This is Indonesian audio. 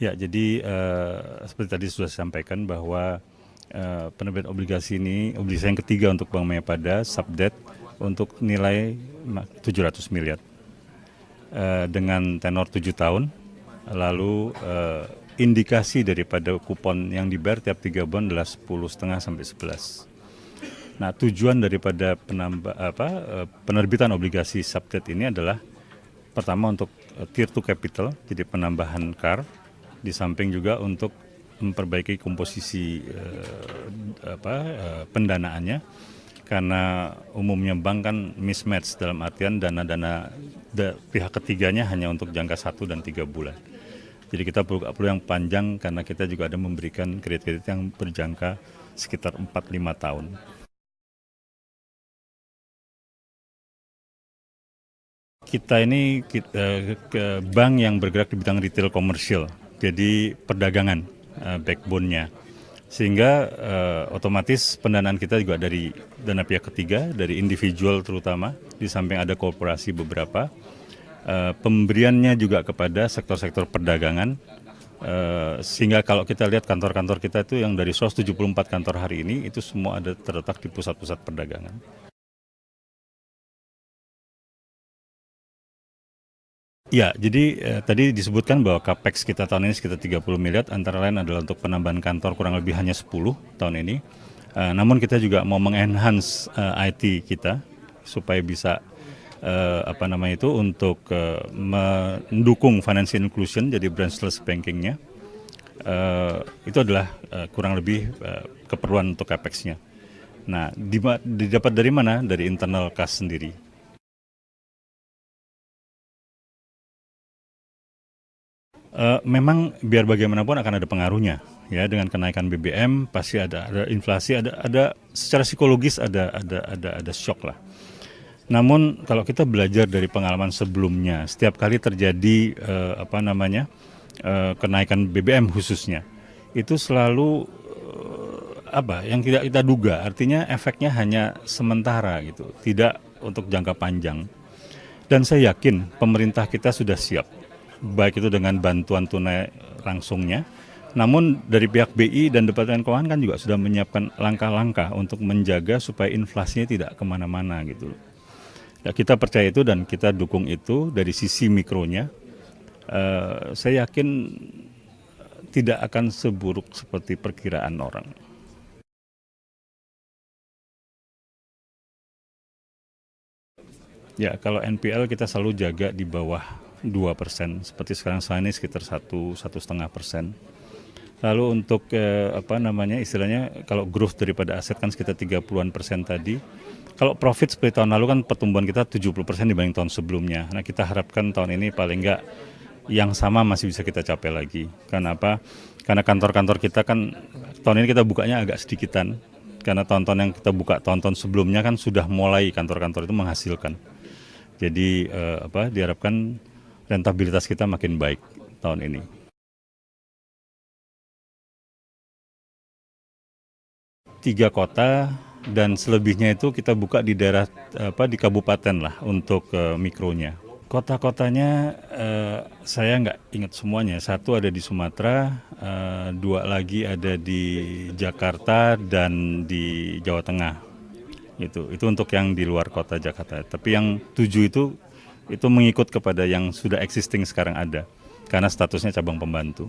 Ya, jadi seperti tadi sudah saya sampaikan bahwa penerbitan obligasi ini, obligasi yang ketiga untuk Bank Mayapada, subdebt untuk nilai 700 miliar dengan tenor 7 tahun, lalu indikasi daripada kupon yang dibayar tiap 3 bulan adalah 10,5 sampai 11. Nah, tujuan daripada penerbitan obligasi subdebt ini adalah pertama untuk tier 2 capital, jadi penambahan CAR, di samping juga untuk memperbaiki komposisi pendanaannya, karena umumnya bank kan mismatch dalam artian dana-dana pihak ketiganya hanya untuk jangka 1 dan 3 bulan. Jadi kita perlu yang panjang karena kita juga ada memberikan kredit-kredit yang berjangka sekitar 4-5 tahun. Kita ini ke bank yang bergerak di bidang retail komersial, jadi perdagangan backbone-nya. Sehingga otomatis pendanaan kita juga dari dana pihak ketiga, dari individual terutama, di samping ada korporasi beberapa. Pemberiannya juga kepada sektor-sektor perdagangan, sehingga kalau kita lihat kantor-kantor kita itu yang dari 174 kantor hari ini, itu semua ada terletak di pusat-pusat perdagangan. Ya, jadi tadi disebutkan bahwa capex kita tahun ini sekitar 30 miliar, antara lain adalah untuk penambahan kantor kurang lebih hanya 10 tahun ini. Namun kita juga mau mengenhance IT kita supaya bisa untuk mendukung financial inclusion, jadi branchless bankingnya. Itu adalah kurang lebih keperluan untuk capex-nya. Nah, didapat dari mana? Dari internal kas sendiri. Memang biar bagaimanapun akan ada pengaruhnya, ya, dengan kenaikan BBM pasti ada inflasi, ada secara psikologis ada shock lah. Namun kalau kita belajar dari pengalaman sebelumnya, setiap kali terjadi kenaikan BBM khususnya, itu selalu yang tidak kita duga, artinya efeknya hanya sementara gitu, tidak untuk jangka panjang. Dan saya yakin pemerintah kita sudah siap, baik itu dengan bantuan tunai langsungnya, namun dari pihak BI dan Departemen Keuangan kan juga sudah menyiapkan langkah-langkah untuk menjaga supaya inflasinya tidak kemana-mana gitu. Ya, kita percaya itu dan kita dukung itu dari sisi mikronya. Saya yakin tidak akan seburuk seperti perkiraan orang. Ya, kalau NPL kita selalu jaga di bawah 2%, seperti sekarang ini sekitar 1,5%. Lalu untuk istilahnya kalau growth daripada aset kan sekitar 30-an% tadi. Kalau profit seperti tahun lalu kan pertumbuhan kita 70% dibanding tahun sebelumnya. Nah, kita harapkan tahun ini paling enggak yang sama masih bisa kita capai lagi. Karena apa? Karena kantor-kantor kita kan tahun ini kita bukanya agak sedikitan. Karena tahun-tahun yang kita buka tahun-tahun sebelumnya kan sudah mulai kantor-kantor itu menghasilkan. Jadi diharapkan rentabilitas kita makin baik tahun ini. Tiga kota dan selebihnya itu kita buka di daerah di kabupaten lah untuk mikronya. Kota-kotanya saya nggak ingat semuanya. Satu ada di Sumatera, dua lagi ada di Jakarta dan di Jawa Tengah. Itu untuk yang di luar kota Jakarta. Tapi yang 7 itu mengikut kepada yang sudah existing sekarang ada, karena statusnya cabang pembantu.